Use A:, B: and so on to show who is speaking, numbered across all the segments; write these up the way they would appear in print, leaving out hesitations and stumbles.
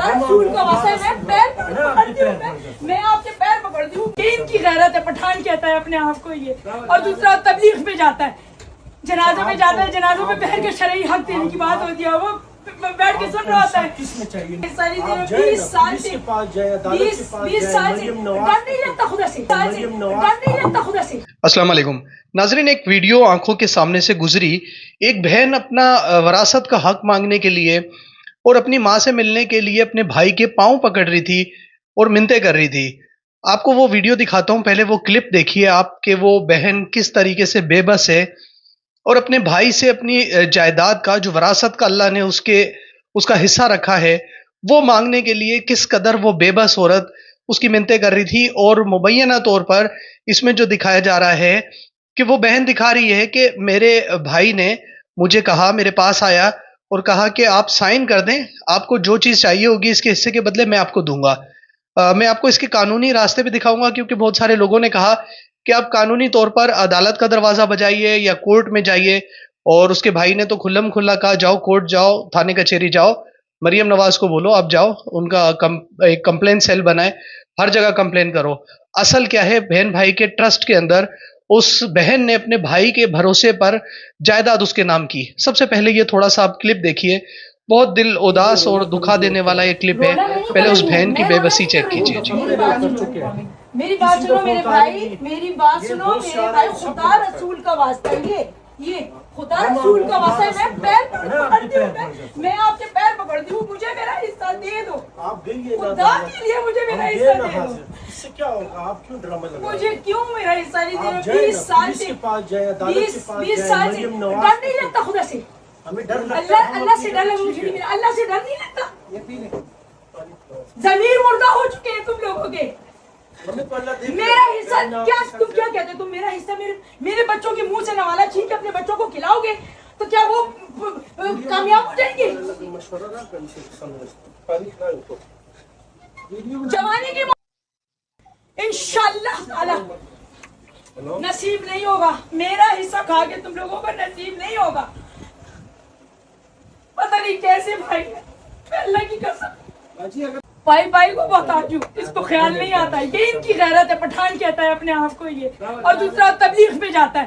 A: خدا رسول کا واسطہ ہے، میں پیر پکڑتی ہوں، میں آپ کے پیر پکڑتی ہوں. دین کی غیرت ہے. پٹھان کہتا ہے اپنے آپ کو یہ. اور دوسرا تبلیغ میں جاتا ہے، جنازے میں جاتا ہے، جنازوں میں بیٹھ کے شرعی حق دینے کی بات ہوتی ہے، وہ بیٹھ کے سن رہا ہوتا ہے.
B: کس میں چاہیے
A: 20 سال سے 20 سال سے ڈر نہیں لگتا خدا سے، ڈر نہیں لگتا خدا سے.
C: السلام علیکم ناظرین، ایک ویڈیو آنکھوں کے سامنے سے گزری. ایک بہن اپنا وراثت کا حق مانگنے کے لیے اور اپنی ماں سے ملنے کے لیے اپنے بھائی کے پاؤں پکڑ رہی تھی اور منتیں کر رہی تھی. آپ کو وہ ویڈیو دکھاتا ہوں، پہلے وہ کلپ دیکھیے آپ کہ وہ بہن کس طریقے سے بے بس ہے اور اپنے بھائی سے اپنی جائیداد کا جو وراثت کا اللہ نے اس کا حصہ رکھا ہے وہ مانگنے کے لیے کس قدر وہ بے بس عورت اس کی منتیں کر رہی تھی. اور مبینہ طور پر اس میں جو دکھایا جا رہا ہے کہ وہ بہن دکھا رہی ہے کہ میرے بھائی نے مجھے کہا، میرے پاس آیا اور کہا کہ آپ سائن کر دیں، آپ کو جو چیز چاہیے ہوگی اس کے حصے کے بدلے میں آپ کو دوں گا. میں آپ کو اس کے قانونی راستے پہ دکھاؤں گا، کیونکہ بہت سارے لوگوں نے کہا کہ آپ قانونی طور پر عدالت کا دروازہ بجائیے یا کورٹ میں جائیے. اور اس کے بھائی نے تو کھلم کھلا کہا جاؤ کورٹ جاؤ، تھانے کچہری جاؤ، مریم نواز کو بولو آپ جاؤ، ان کا ایک کمپلین سیل بنائے، ہر جگہ کمپلین کرو. اصل کیا ہے، بہن بھائی کے ٹرسٹ کے اندر اس بہن نے اپنے بھائی کے بھروسے پر جائیداد اس کے نام کی. سب سے پہلے یہ تھوڑا سا آپ کلپ دیکھیے، بہت دل اداس اور دکھا دینے والا یہ کلپ ہے. پہلے اس بہن کی بے بسی چیک کیجیے. جی
A: میری بات سنو میرے بھائی، میری بات سنو میرے بھائی، خدا رسول کا واسطہ ہے یہ خدا رسول کا واسطہ ہے. میں پیر پکڑتی ہوں، میں آپ کے پیر پکڑتی ہوں، مجھے میرا حصہ دے دو. خدا کے لیے مجھے میرا حصہ دے دو.
B: اس سے کیا ہوگا؟ آپ کیوں ڈرامہ لگا رہے ہیں؟
A: مجھے کیوں میرا حصہ نہیں دے رہے؟ 20 سال سے 20 سال سے ڈر نہیں لگتا خدا سے.
B: ہمیں ڈر
A: اللہ سے ڈر لگا، مجھے نہیں میرا اللہ سے ڈر نہیں لگتا. ضمیر مردہ ہو چکے ہیں تم لوگوں کے. میرا حصہ کیا تم کیا کہتے ہو؟ تم میرا حصہ میرے بچوں کے منہ سے نوالا چھین کے اپنے بچوں کو کھلاؤ گے تو کیا وہ کامیاب ہو جائیں گے؟ جوانی کی انشاءاللہ تعالی نصیب نہیں ہوگا. میرا حصہ کھا کے تم لوگوں کو نصیب نہیں ہوگا. پتہ نہیں کیسے بھائی ہے، اللہ کی قسم. بھائی کو بہت آجو، اس کو خیال نہیں آتا ہے. یہ ان کی غیرت ہے. پٹھان کہتا ہے اپنے آپ کو یہ. اور دوسرا تبلیغ میں جاتا ہے،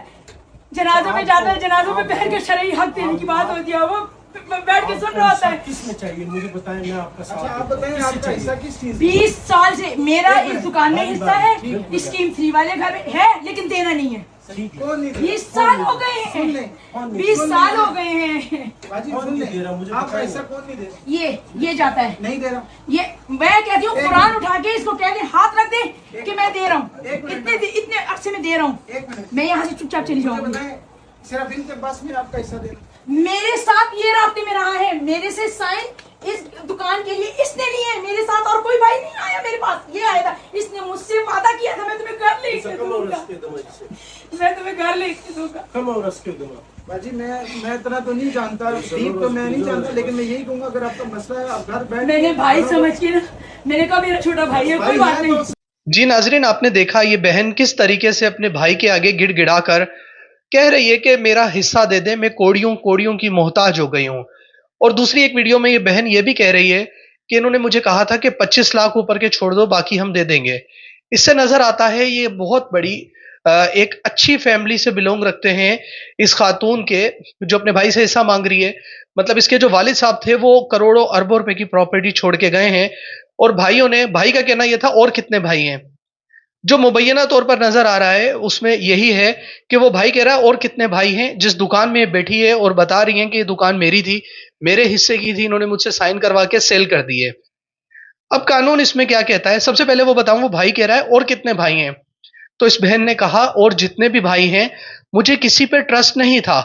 A: جنازے میں جاتا ہے، جنازوں میں بیٹھ کے شرعی حق دینے کی بات ہوتی ہے، وہ بیٹھ کے سن رہا ہوتا ہے.
B: کس میں چاہیے مجھے بتائیں، میں آپ کا ساتھ. آپ بتائیں آپ کا حصہ کس چیز؟
A: 20 سال سے میرا اس دکان میں حصہ ہے، اسکیم 3 والے گھر میں ہے لیکن دینا نہیں ہے. 20 سال ہو گئے ہیں، 20 سال ہو گئے ہیں. یہ جاتا ہے
D: نہیں دے رہا.
A: یہ میں کہتی ہوں قرآن اٹھا کے اس کو کہہ دیں ہاتھ رکھ دیں کہ میں دے رہا ہوں، اتنے عرصے میں دے رہا ہوں. میں یہاں سے چپ چاپ چلی جاؤں گی.
D: صرف ان کے بس میں آپ کا حصہ دینا.
A: میرے ساتھ یہ رابطے میں رہا ہے، میرے سے سائن اس دکان کے لیے اس نے لی ہے. میرے ساتھ اور کوئی بھائی نہیں آیا میرے پاس، یہ آیا تھا. اس نے مجھ سے وعدہ کیا تھا میں تمہیں گھر لے کے دوں گا، میں تمہیں گھر لے کے دوں گا.
B: کم اور اس کے دوں گا.
D: باجی میں اتنا تو نہیں جانتا، ڈیپ تو میں نہیں جانتا، لیکن میں یہی کہوں گا اگر آپ کا مسئلہ ہے آپ گھر بیٹھ.
A: میں نے بھائی سمجھ کے نا، میں نے کہا میرا چھوٹا بھائی ہے، کوئی بات نہیں.
C: جی ناظرین، آپ نے دیکھا یہ بہن کس طریقے سے اپنے بھائی کے آگے گڑ گڑا کر کہہ رہی ہے کہ میرا حصہ دے دے، میں کوڑیوں کی محتاج ہو گئی ہوں. اور دوسری ایک ویڈیو میں یہ بہن یہ بھی کہہ رہی ہے کہ انہوں نے مجھے کہا تھا کہ 25 لاکھ اوپر کے چھوڑ دو، باقی ہم دے دیں گے. اس سے نظر آتا ہے یہ بہت بڑی ایک اچھی فیملی سے بلونگ رکھتے ہیں اس خاتون کے، جو اپنے بھائی سے حصہ مانگ رہی ہے. مطلب اس کے جو والد صاحب تھے وہ کروڑوں اربوں روپے کی پراپرٹی چھوڑ کے گئے ہیں، اور بھائی کا کہنا یہ تھا اور کتنے بھائی ہیں. جو مبینہ طور پر نظر آ رہا ہے اس میں یہی ہے کہ وہ بھائی کہہ رہا ہے اور کتنے بھائی ہیں. جس دکان میں بیٹھی ہے اور بتا رہی ہیں کہ یہ دکان میری تھی، میرے حصے کی تھی، انہوں نے مجھ سے سائن کروا کے سیل کر دیے. اب قانون اس میں کیا کہتا ہے؟ سب سے پہلے وہ بتاؤں، وہ بھائی کہہ رہا ہے اور کتنے بھائی ہیں. تو اس بہن نے کہا اور جتنے بھی بھائی ہیں مجھے کسی پہ ٹرسٹ نہیں تھا،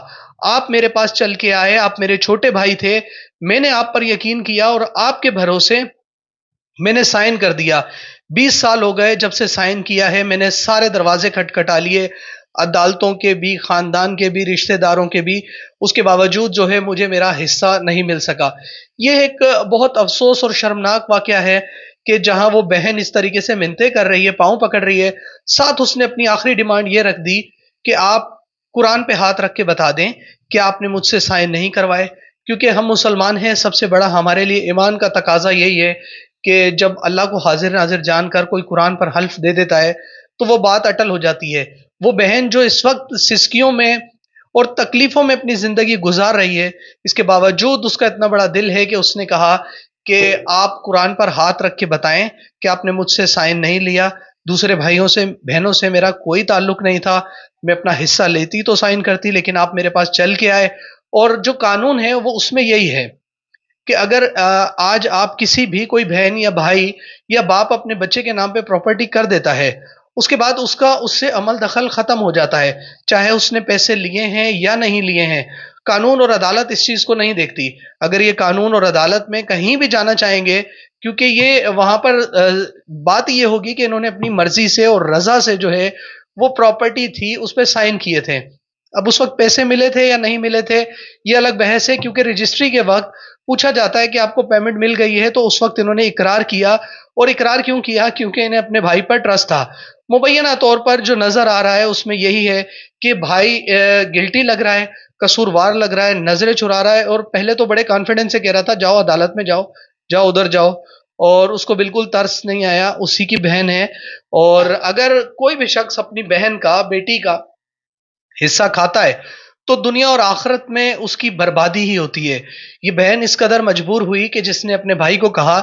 C: آپ میرے پاس چل کے آئے، آپ میرے چھوٹے بھائی تھے، میں نے آپ پر یقین کیا اور آپ کے بھروسے میں نے سائن کر دیا. 20 سال ہو گئے جب سے سائن کیا ہے، میں نے سارے دروازے کھٹکھٹا لیے، عدالتوں کے بھی، خاندان کے بھی، رشتہ داروں کے بھی. اس کے باوجود جو ہے مجھے میرا حصہ نہیں مل سکا. یہ ایک بہت افسوس اور شرمناک واقعہ ہے کہ جہاں وہ بہن اس طریقے سے منتیں کر رہی ہے، پاؤں پکڑ رہی ہے، ساتھ اس نے اپنی آخری ڈیمانڈ یہ رکھ دی کہ آپ قرآن پہ ہاتھ رکھ کے بتا دیں کہ آپ نے مجھ سے سائن نہیں کروائے، کیونکہ ہم مسلمان ہیں، سب سے بڑا ہمارے لیے ایمان کا تقاضا یہی ہے کہ جب اللہ کو حاضر ناظر جان کر کوئی قرآن پر حلف دے دیتا ہے تو وہ بات اٹل ہو جاتی ہے۔ وہ بہن جو اس وقت سسکیوں میں اور تکلیفوں میں اپنی زندگی گزار رہی ہے، اس کے باوجود اس کا اتنا بڑا دل ہے کہ اس نے کہا کہ آپ قرآن پر ہاتھ رکھ کے بتائیں کہ آپ نے مجھ سے سائن نہیں لیا، دوسرے بھائیوں سے بہنوں سے میرا کوئی تعلق نہیں تھا، میں اپنا حصہ لیتی تو سائن کرتی، لیکن آپ میرے پاس چل کے آئے۔ اور جو قانون ہے وہ اس میں یہی ہے کہ اگر آج آپ کسی بھی کوئی بہن یا بھائی یا باپ اپنے بچے کے نام پہ پراپرٹی کر دیتا ہے، اس کے بعد اس سے عمل دخل ختم ہو جاتا ہے، چاہے اس نے پیسے لیے ہیں یا نہیں لیے ہیں۔ قانون اور عدالت اس چیز کو نہیں دیکھتی۔ اگر یہ قانون اور عدالت میں کہیں بھی جانا چاہیں گے، کیونکہ یہ وہاں پر بات یہ ہوگی کہ انہوں نے اپنی مرضی سے اور رضا سے جو ہے وہ پراپرٹی تھی اس پہ سائن کیے تھے۔ اب اس وقت پیسے ملے تھے یا نہیں ملے تھے یہ الگ بحث ہے، کیونکہ رجسٹری کے وقت پوچھا جاتا ہے کہ آپ کو پیمنٹ مل گئی ہے، تو اس وقت انہوں نے اقرار کیا۔ اور اقرار کیوں کیا؟ کیونکہ انہیں اپنے بھائی پر ٹرسٹ تھا۔ مبینہ طور پر جو نظر آ رہا ہے اس میں یہی ہے کہ بھائی گلٹی لگ رہا ہے، قصوروار لگ رہا ہے، نظریں چرا رہا ہے، اور پہلے تو بڑے کانفیڈنس سے کہہ رہا تھا جاؤ عدالت میں جاؤ، جاؤ ادھر جاؤ، اور اس کو بالکل ترس نہیں آیا، اسی کی بہن ہے۔ اور اگر کوئی بھی شخص اپنی بہن کا، بیٹی کا حصہ کھاتا ہے تو دنیا اور آخرت میں اس کی بربادی ہی ہوتی ہے۔ یہ بہن اس قدر مجبور ہوئی کہ جس نے اپنے بھائی کو کہا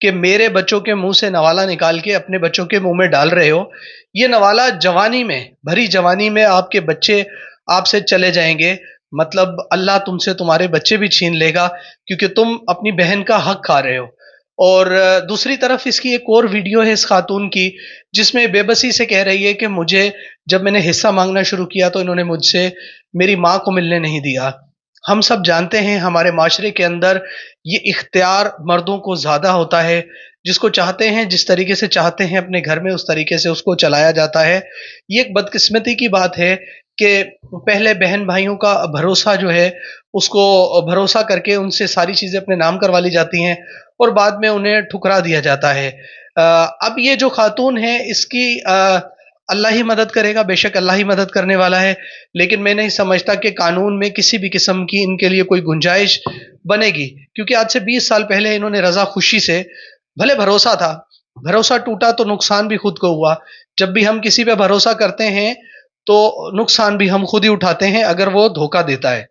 C: کہ میرے بچوں کے منہ سے نوالا نکال کے اپنے بچوں کے منہ میں ڈال رہے ہو، یہ نوالا جوانی میں، بھری جوانی میں آپ کے بچے آپ سے چلے جائیں گے، مطلب اللہ تم سے تمہارے بچے بھی چھین لے گا، کیونکہ تم اپنی بہن کا حق کھا رہے ہو۔ اور دوسری طرف اس کی ایک اور ویڈیو ہے اس خاتون کی، جس میں بے بسی سے کہہ رہی ہے کہ مجھے جب میں نے حصہ مانگنا شروع کیا تو انہوں نے مجھ سے میری ماں کو ملنے نہیں دیا۔ ہم سب جانتے ہیں ہمارے معاشرے کے اندر یہ اختیار مردوں کو زیادہ ہوتا ہے، جس کو چاہتے ہیں جس طریقے سے چاہتے ہیں اپنے گھر میں اس طریقے سے اس کو چلایا جاتا ہے۔ یہ ایک بدقسمتی کی بات ہے کہ پہلے بہن بھائیوں کا بھروسہ جو ہے اس کو بھروسہ کر کے ان سے ساری چیزیں اپنے نام کروا لی جاتی ہیں اور بعد میں انہیں ٹھکرا دیا جاتا ہے۔ اب یہ جو خاتون ہے اس کی اللہ ہی مدد کرے گا، بے شک اللہ ہی مدد کرنے والا ہے، لیکن میں نہیں سمجھتا کہ قانون میں کسی بھی قسم کی ان کے لیے کوئی گنجائش بنے گی، کیونکہ آج سے 20 سال پہلے انہوں نے رضا خوشی سے، بھلے بھروسہ تھا، بھروسہ ٹوٹا تو نقصان بھی خود کو ہوا۔ جب بھی ہم کسی پہ بھروسہ کرتے ہیں تو نقصان بھی ہم خود ہی اٹھاتے ہیں اگر وہ دھوکہ دیتا ہے۔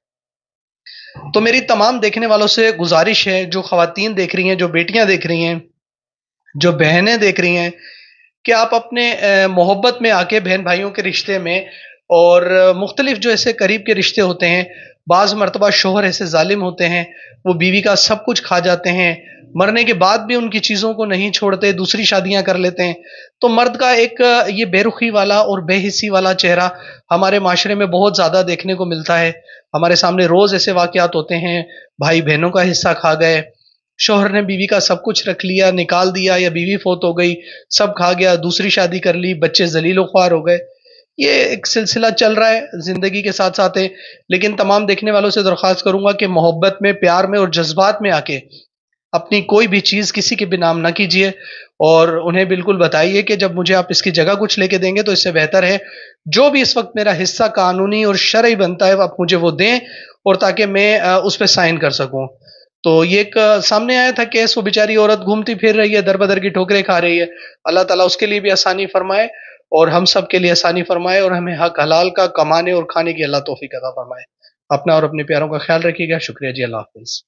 C: تو میری تمام دیکھنے والوں سے گزارش ہے، جو خواتین دیکھ رہی ہیں، جو بیٹیاں دیکھ رہی ہیں، جو بہنیں دیکھ رہی ہیں، کہ آپ اپنے محبت میں آ کے بہن بھائیوں کے رشتے میں، اور مختلف جو ایسے قریب کے رشتے ہوتے ہیں، بعض مرتبہ شوہر ایسے ظالم ہوتے ہیں وہ بیوی کا سب کچھ کھا جاتے ہیں، مرنے کے بعد بھی ان کی چیزوں کو نہیں چھوڑتے، دوسری شادیاں کر لیتے ہیں۔ تو مرد کا ایک یہ بے رخی والا اور بے حسی والا چہرہ ہمارے معاشرے میں بہت زیادہ دیکھنے کو ملتا ہے۔ ہمارے سامنے روز ایسے واقعات ہوتے ہیں، بھائی بہنوں کا حصہ کھا گئے، شوہر نے بیوی کا سب کچھ رکھ لیا، نکال دیا، یا بیوی فوت ہو گئی، سب کھا گیا، دوسری شادی کر لی، بچے ذلیل و خوار ہو گئے۔ یہ ایک سلسلہ چل رہا ہے زندگی کے ساتھ ساتھ ہے، لیکن تمام دیکھنے والوں سے درخواست کروں گا کہ محبت میں، پیار میں اور جذبات میں آ کے اپنی کوئی بھی چیز کسی کے بھی نام نہ کیجیے، اور انہیں بالکل بتائیے کہ جب مجھے آپ اس کی جگہ کچھ لے کے دیں گے تو اس سے بہتر ہے جو بھی اس وقت میرا حصہ قانونی اور شرعی بنتا ہے آپ مجھے وہ دیں، اور تاکہ میں اس پہ سائن کر سکوں۔ تو یہ ایک سامنے آیا تھا کیس، وہ بیچاری عورت گھومتی پھر رہی ہے، در بدر کی ٹھوکریں کھا رہی ہے۔ اللہ تعالیٰ اس کے لیے بھی آسانی فرمائے اور ہم سب کے لیے آسانی فرمائے، اور ہمیں حق حلال کا کمانے اور کھانے کی اللہ توفیق عطا فرمائے۔ اپنا اور اپنے پیاروں کا خیال رکھیے گا۔ شکریہ جی، اللہ حافظ۔